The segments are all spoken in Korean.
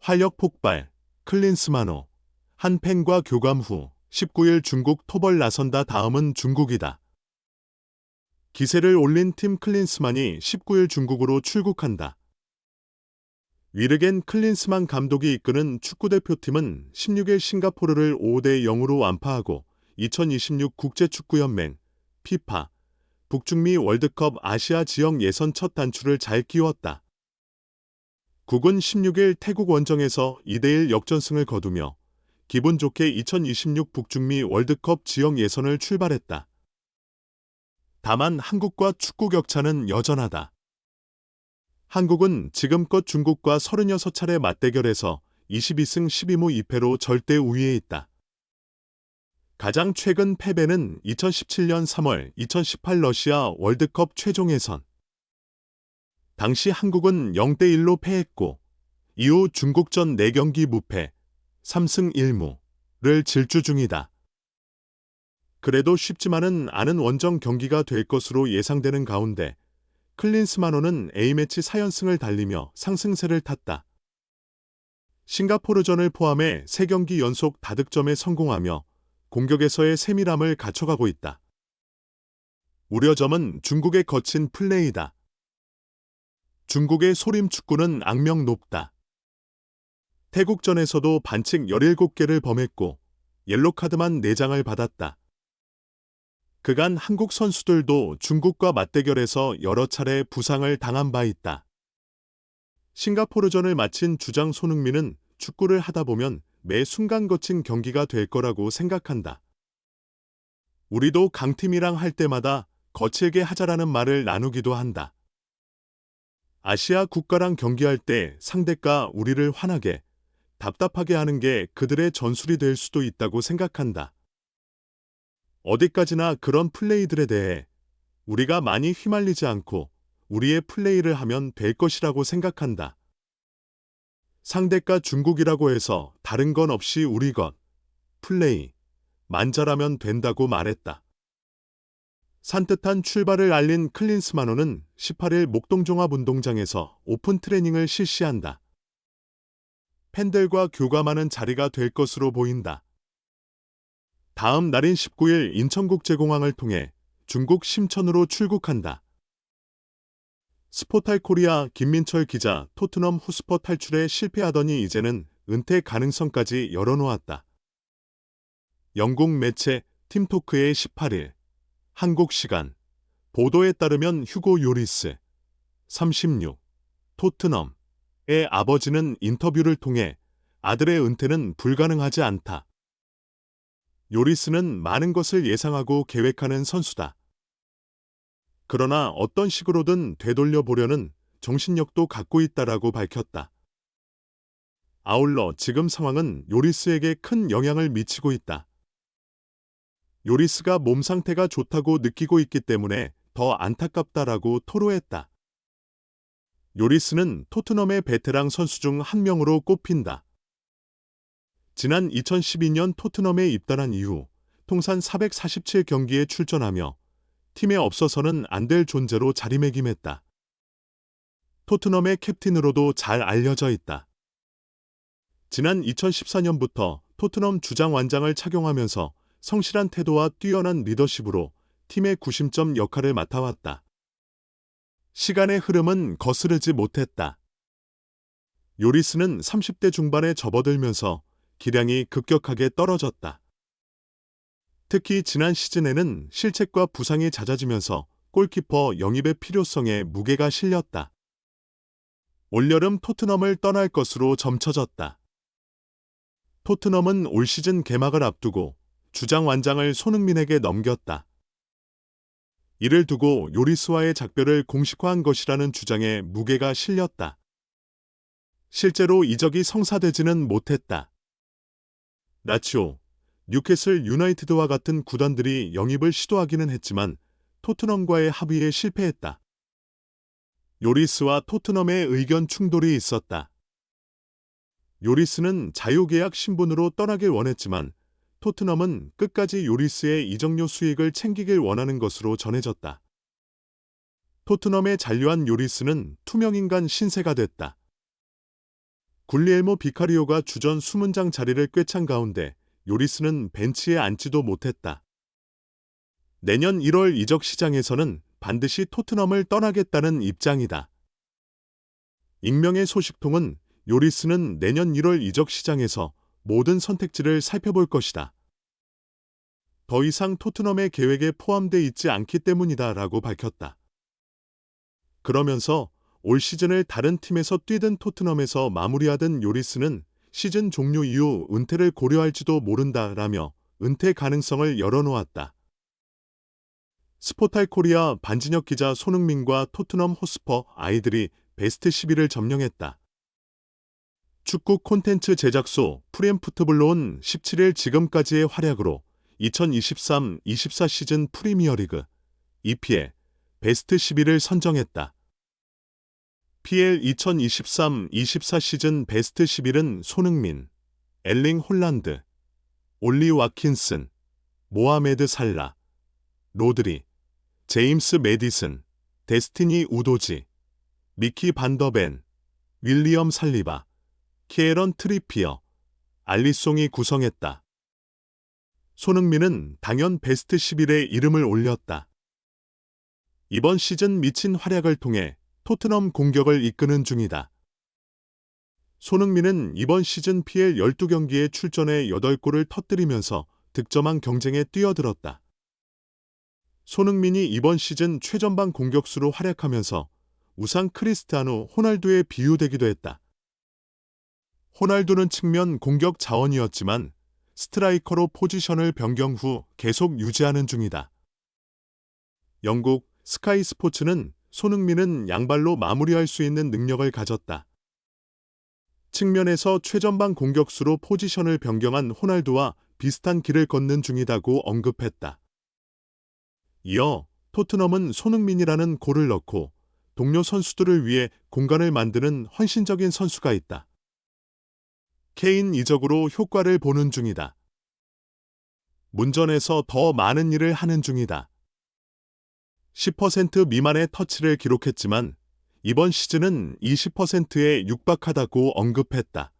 활력 폭발, 클린스만호. 한 팬과 교감 후 19일 중국 토벌 나선다. 다음은 중국이다. 기세를 올린 팀 클린스만이 19일 중국으로 출국한다. 위르겐 클린스만 감독이 이끄는 축구대표팀은 16일 싱가포르를 5대 0으로 완파하고 2026 국제축구연맹 피파 북중미 월드컵 아시아 지역 예선 첫 단추를 잘 끼웠다. 국은 16일 태국 원정에서 2대1 역전승을 거두며 기분 좋게 2026 북중미 월드컵 지역 예선을 출발했다. 다만 한국과 축구 격차는 여전하다. 한국은 지금껏 중국과 36차례 맞대결에서 22승 12무 2패로 절대 우위에 있다. 가장 최근 패배는 2017년 3월 2018 러시아 월드컵 최종 예선. 당시 한국은 0대1로 패했고 이후 중국전 4경기 무패, 3승 1무를 질주 중이다. 그래도 쉽지만은 않은 원정 경기가 될 것으로 예상되는 가운데 클린스만호는 A매치 4연승을 달리며 상승세를 탔다. 싱가포르전을 포함해 3경기 연속 다득점에 성공하며 공격에서의 세밀함을 갖춰가고 있다. 우려점은 중국의 거친 플레이다. 중국의 소림 축구는 악명 높다. 태국전에서도 반칙 17개를 범했고 옐로카드만 4장을 받았다. 그간 한국 선수들도 중국과 맞대결에서 여러 차례 부상을 당한 바 있다. 싱가포르전을 마친 주장 손흥민은 축구를 하다 보면 매 순간 거친 경기가 될 거라고 생각한다. 우리도 강팀이랑 할 때마다 거칠게 하자라는 말을 나누기도 한다. 아시아 국가랑 경기할 때 상대가 우리를 화나게, 답답하게 하는 게 그들의 전술이 될 수도 있다고 생각한다. 어디까지나 그런 플레이들에 대해 우리가 많이 휘말리지 않고 우리의 플레이를 하면 될 것이라고 생각한다. 상대가 중국이라고 해서 다른 건 없이 우리 것, 플레이, 만잘하면 된다고 말했다. 산뜻한 출발을 알린 클린스만호는 18일 목동종합운동장에서 오픈 트레이닝을 실시한다. 팬들과 교감하는 자리가 될 것으로 보인다. 다음 날인 19일 인천국제공항을 통해 중국 심천으로 출국한다. 스포탈코리아 김민철 기자 토트넘 후스퍼 탈출에 실패하더니 이제는 은퇴 가능성까지 열어놓았다. 영국 매체 팀토크의 18일 한국 시간 보도에 따르면 휴고 요리스 36 토트넘의 아버지는 인터뷰를 통해 아들의 은퇴는 불가능하지 않다. 요리스는 많은 것을 예상하고 계획하는 선수다. 그러나 어떤 식으로든 되돌려 보려는 정신력도 갖고 있다라고 밝혔다. 아울러 지금 상황은 요리스에게 큰 영향을 미치고 있다. 요리스가 몸 상태가 좋다고 느끼고 있기 때문에 더 안타깝다라고 토로했다. 요리스는 토트넘의 베테랑 선수 중 한 명으로 꼽힌다. 지난 2012년 토트넘에 입단한 이후 통산 447경기에 출전하며 팀에 없어서는 안 될 존재로 자리매김했다. 토트넘의 캡틴으로도 잘 알려져 있다. 지난 2014년부터 토트넘 주장 완장을 착용하면서 성실한 태도와 뛰어난 리더십으로 팀의 구심점 역할을 맡아왔다. 시간의 흐름은 거스르지 못했다. 요리스는 30대 중반에 접어들면서 기량이 급격하게 떨어졌다. 특히 지난 시즌에는 실책과 부상이 잦아지면서 골키퍼 영입의 필요성에 무게가 실렸다. 올여름 토트넘을 떠날 것으로 점쳐졌다. 토트넘은 올 시즌 개막을 앞두고 주장 완장을 손흥민에게 넘겼다. 이를 두고 요리스와의 작별을 공식화한 것이라는 주장에 무게가 실렸다. 실제로 이적이 성사되지는 못했다. 라치오, 뉴캐슬 유나이티드와 같은 구단들이 영입을 시도하기는 했지만 토트넘과의 합의에 실패했다. 요리스와 토트넘의 의견 충돌이 있었다. 요리스는 자유계약 신분으로 떠나길 원했지만 토트넘은 끝까지 요리스의 이적료 수익을 챙기길 원하는 것으로 전해졌다. 토트넘에 잔류한 요리스는 투명인간 신세가 됐다. 굴리엘모 비카리오가 주전 수문장 자리를 꿰찬 가운데 요리스는 벤치에 앉지도 못했다. 내년 1월 이적 시장에서는 반드시 토트넘을 떠나겠다는 입장이다. 익명의 소식통은 요리스는 내년 1월 이적 시장에서 모든 선택지를 살펴볼 것이다. 더 이상 토트넘의 계획에 포함돼 있지 않기 때문이다 라고 밝혔다. 그러면서 올 시즌을 다른 팀에서 뛰든 토트넘에서 마무리하든 요리스는 시즌 종료 이후 은퇴를 고려할지도 모른다라며 은퇴 가능성을 열어놓았다. 스포탈 코리아 반진혁 기자 손흥민과 토트넘 호스퍼 아이들이 베스트 11을 점령했다. 축구 콘텐츠 제작소 프리엠풋볼론 17일 지금까지의 활약으로 2023-24 시즌 프리미어리그 EPL 베스트 11을 선정했다. PL 2023-24 시즌 베스트 11은 손흥민, 엘링 홀란드, 올리 와킨슨, 모하메드 살라, 로드리, 제임스 매디슨, 데스티니 우도지, 미키 반더벤, 윌리엄 살리바, 키에런 트리피어, 알리송이 구성했다. 손흥민은 당연 베스트 11에 이름을 올렸다. 이번 시즌 미친 활약을 통해 토트넘 공격을 이끄는 중이다. 손흥민은 이번 시즌 PL 12경기에 출전해 8골을 터뜨리면서 득점왕 경쟁에 뛰어들었다. 손흥민이 이번 시즌 최전방 공격수로 활약하면서 우상 크리스티아노 호날두에 비유되기도 했다. 호날두는 측면 공격 자원이었지만 스트라이커로 포지션을 변경 후 계속 유지하는 중이다. 영국 스카이 스포츠는 손흥민은 양발로 마무리할 수 있는 능력을 가졌다. 측면에서 최전방 공격수로 포지션을 변경한 호날두와 비슷한 길을 걷는 중이다고 언급했다. 이어 토트넘은 손흥민이라는 골을 넣고 동료 선수들을 위해 공간을 만드는 헌신적인 선수가 있다. 케인 이적으로 효과를 보는 중이다. 문전에서 더 많은 일을 하는 중이다. 10% 미만의 터치를 기록했지만 이번 시즌은 20%에 육박하다고 언급했다.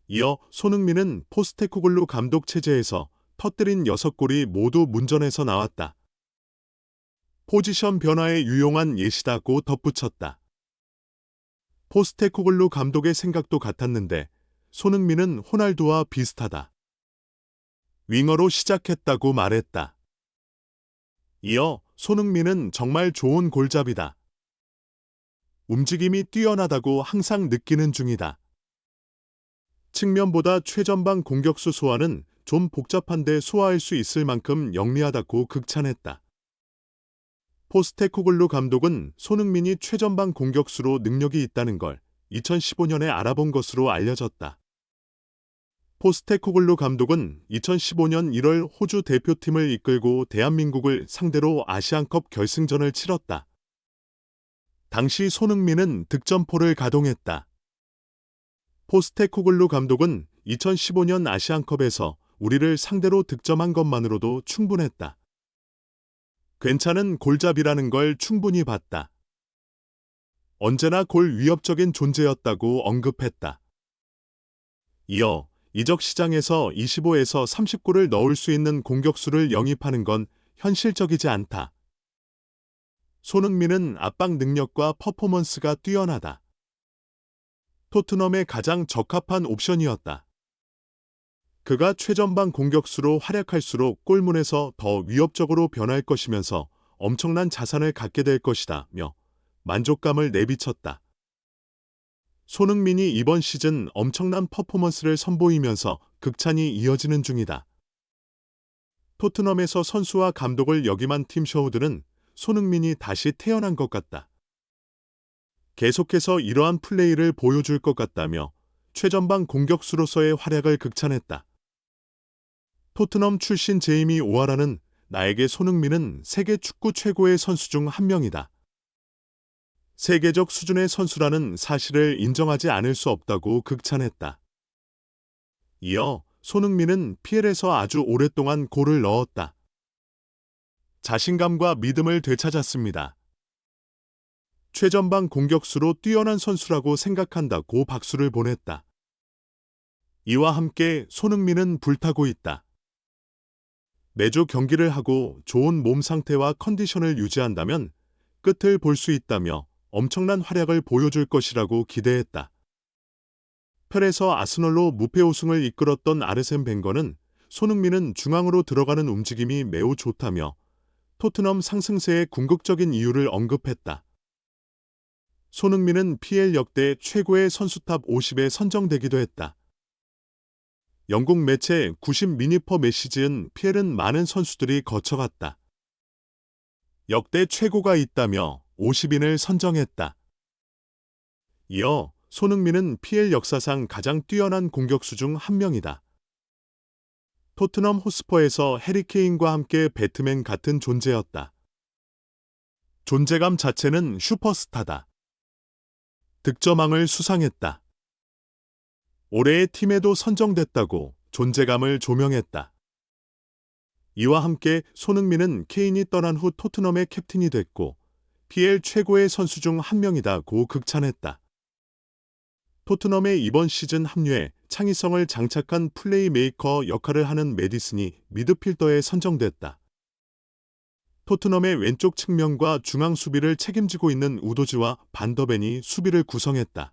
이어 손흥민은 포스테코글루 감독 체제에서 터뜨린 6골이 모두 문전에서 나왔다. 포지션 변화에 유용한 예시다고 덧붙였다. 포스테코글루 감독의 생각도 같았는데 손흥민은 호날두와 비슷하다. 윙어로 시작했다고 말했다. 이어 손흥민은 정말 좋은 골잡이다. 움직임이 뛰어나다고 항상 느끼는 중이다. 측면보다 최전방 공격수 소화는 좀 복잡한데 소화할 수 있을 만큼 영리하다고 극찬했다. 포스테코글루 감독은 손흥민이 최전방 공격수로 능력이 있다는 걸 2015년에 알아본 것으로 알려졌다. 포스테코글루 감독은 2015년 1월 호주 대표팀을 이끌고 대한민국을 상대로 아시안컵 결승전을 치렀다. 당시 손흥민은 득점포를 가동했다. 포스테코글루 감독은 2015년 아시안컵에서 우리를 상대로 득점한 것만으로도 충분했다. 괜찮은 골잡이라는 걸 충분히 봤다. 언제나 골 위협적인 존재였다고 언급했다. 이어 이적 시장에서 25에서 30골을 넣을 수 있는 공격수를 영입하는 건 현실적이지 않다. 손흥민은 압박 능력과 퍼포먼스가 뛰어나다. 토트넘의 가장 적합한 옵션이었다. 그가 최전방 공격수로 활약할수록 골문에서 더 위협적으로 변할 것이면서 엄청난 자산을 갖게 될 것이다며 만족감을 내비쳤다. 손흥민이 이번 시즌 엄청난 퍼포먼스를 선보이면서 극찬이 이어지는 중이다. 토트넘에서 선수와 감독을 역임한 팀 셔우드는 손흥민이 다시 태어난 것 같다. 계속해서 이러한 플레이를 보여줄 것 같다며 최전방 공격수로서의 활약을 극찬했다. 토트넘 출신 제이미 오하라는 나에게 손흥민은 세계 축구 최고의 선수 중 한 명이다. 세계적 수준의 선수라는 사실을 인정하지 않을 수 없다고 극찬했다. 이어 손흥민은 PL에서 아주 오랫동안 골을 넣었다. 자신감과 믿음을 되찾았습니다. 최전방 공격수로 뛰어난 선수라고 생각한다고 박수를 보냈다. 이와 함께 손흥민은 불타고 있다. 매주 경기를 하고 좋은 몸 상태와 컨디션을 유지한다면 끝을 볼 수 있다며 엄청난 활약을 보여줄 것이라고 기대했다. 펠에서 아스널로 무패 우승을 이끌었던 아르센 벵거는 손흥민은 중앙으로 들어가는 움직임이 매우 좋다며 토트넘 상승세의 궁극적인 이유를 언급했다. 손흥민은 PL 역대 최고의 선수탑 50에 선정되기도 했다. 영국 매체 90 미니퍼 메시지은 PL은 많은 선수들이 거쳐갔다. 역대 최고가 있다며 50인을 선정했다. 이어 손흥민은 PL 역사상 가장 뛰어난 공격수 중 한 명이다. 토트넘 호스퍼에서 해리 케인과 함께 배트맨 같은 존재였다. 존재감 자체는 슈퍼스타다. 득점왕을 수상했다. 올해의 팀에도 선정됐다고 존재감을 조명했다. 이와 함께 손흥민은 케인이 떠난 후 토트넘의 캡틴이 됐고 PL 최고의 선수 중 한 명이다고 극찬했다. 토트넘의 이번 시즌 합류에 창의성을 장착한 플레이메이커 역할을 하는 매디슨이 미드필더에 선정됐다. 토트넘의 왼쪽 측면과 중앙 수비를 책임지고 있는 우도지와 반더벤이 수비를 구성했다.